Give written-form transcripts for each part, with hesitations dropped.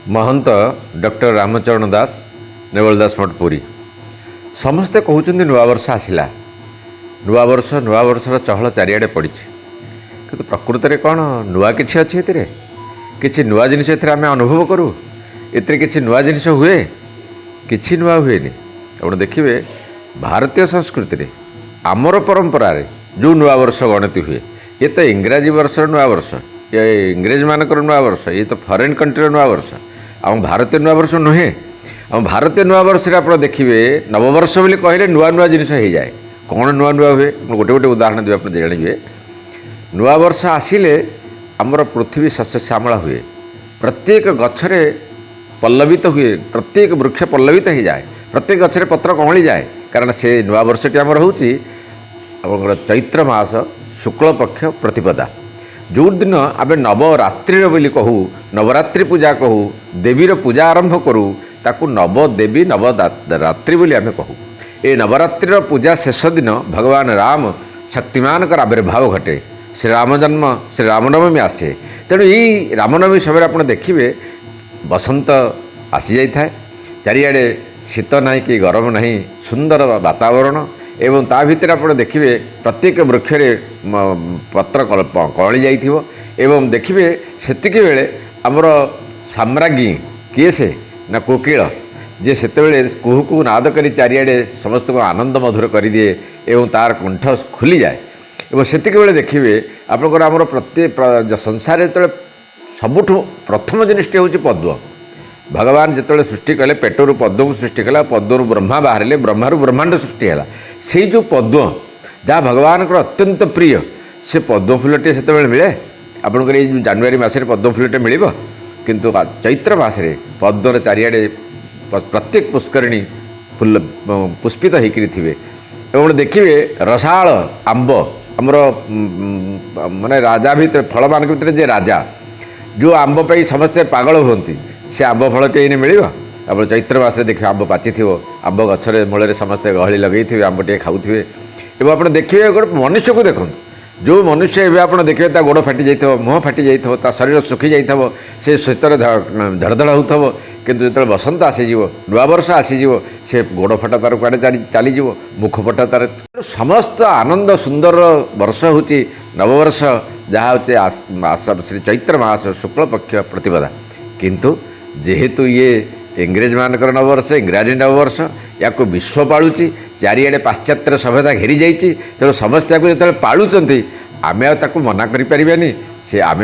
महंत doctor Ramcharan दास नेवलदास मठ पुरी समस्ते कहते नुआ वर्ष आसला नुआ वर्षर चहल चारिआडे पड़ी कि प्रकृत में कौन नुआ कि अच्छे कि नुआ जिनिस आम अनुभव करूँ एत कि नुआ जिनिस हुए कि नुआ हुए आप देखिए भारतीय संस्कृति रे आमर परंपरा रे जो नुआ वर्ष गणति हुए ये तो इंग्राजी वर्ष नुआ वर्ष ये इंग्रेज मानक नुआ वर्ष ये तो फरेन कंट्री नुआ वर्ष आम भारतीय नुआ वर्ष नुहे आम भारतीय नुआ वर्ष आप देखिए नववर्ष बोली कहले नुआ नुआ जिनिस हो जाए कौन नुआ नुआ हुए गोटे गोटे उदाहरण देवे आप जानवे नुआ वर्ष आसिले आमर पृथ्वी शस्य श्यामला हुए प्रत्येक गछरे पल्लवित हुए प्रत्येक वृक्ष पल्लवित हो जाए प्रत्येक गछरे पत्र कमली जाए कारण से नुआ वर्षटी आमर होची चैत्र मास शुक्ल पक्ष प्रतिपदा जो दिन आम नवरात्रि बोली कहू नवरात्रि पूजा कहू देवीर पूजा आरंभ करूँ ताकू नवदेवी नवरात्रि बोली आम कहू ये नवरात्रि पूजा शेष दिन भगवान राम शक्तिमान का आविर्भाव घटे श्री राम जन्म श्री रामनवमी आसे तेणु यही रामनवमी समय आप देखिए बसंत आसी जाए चारिआडे शीत ना कि गरम नहीं सुंदर वातावरण एवं ता भितर आप देखिए प्रत्येक वृक्ष पत्र कली जाइए देखिए सेतिक बेले आमर साम्राज्ञी किए से ना कोकिल जे सेतेबेले कुहू कुहू नाद करी चारिआडे समस्त को आनंद मधुर कर दिए एवं तार कंठ खुली जाए एवं सेतिक बेले देखिए आपंकर आमर प्रत्येक संसार जो सबुठ प्रथम जिनिसटी हूँ पद्म भगवान जिते सृष्टि कले पेटरू पद्म को सृष्टि कला पद्मरू ब्रह्मा बाहर ब्रह्मारू ब्रह्मांड सृष्टि है से जो पद्म जहाँ भगवान को अत्यंत प्रिय से पद्म फूलटे से मिले आपंकर ये जानुरी मसरे पद्म फूलटे मिल किंतु चैत्र मसरे पद्मर चारिआडे प्रत्येक पुष्करिणी फुल पुष्पित होकर थे एवं देखिए रसाल आंब आमर माने राजा भीतर फल मान भर जे राजा जो आंब पाई समस्ते पागल होती से आंब फलटे ये मिल आप चैत्र मस देखिए आंब पाची आंब गचर मूल समस्ते गहली लगे थे आंब टे खाऊे एवं आप देखिए गोटे मनुष्य को देखो जो मनुष्य एवं आप देखिए गोड़ फाटी जाइए मुँह फाटी जाइए शरीर सुखी जाइए से शीतर धड़धड़ हो किंतु जो बसंत आसीज नुआ वर्ष आसीज से गोड़ फटा तार कड़े चलीज मुख फटा तार समस्त आनंद सुंदर वर्ष हूँ नववर्ष जहाँ हूँ श्री चैत्र मास शुक्ल पक्ष प्रतिपदा किंतु जेहेतु ये इंग्रेज मानक नववर्ष इंग्राजी नववर्ष या विश्व पालुची चारिआडे पाश्चात्य सभ्यता घेरी जाइए तेणु समस्या को जो पालुंट आम मना करें से आम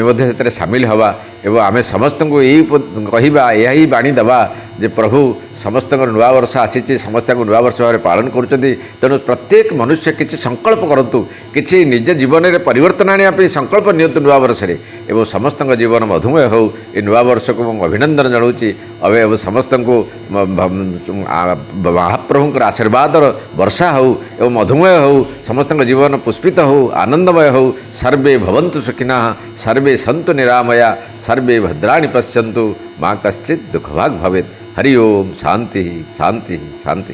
सामिल हवा एवं आम समस्त को यही कहवा यही बाणी दबा जे प्रभु समस्त नुआ वर्ष आसी समस्त को नुआ वर्ष भाव पालन करूँ प्रत्येक मनुष्य किसी संकल्प करूँ कि निज जीवन में परिवर्तन आने संकल्प नियंतु नुआ वर्ष एवं समस्त जीवन मधुमय हो ये नुआ वर्ष को मुझे अभिनंदन जनाऊँगी एवं समस्त को महाप्रभुंर आशीर्वाद वर्षा हो एवं मधुमय हो समस्त जीवन पुष्पित हो आनंदमय हो सर्वे भवन्तु सुखिनः सर्वे सन्तु निरामया सर्वे भद्राणि पश्यन्तु माँ कश्चित् दुःखभाग् भवेत् हरि ओम शांति शांति शांति।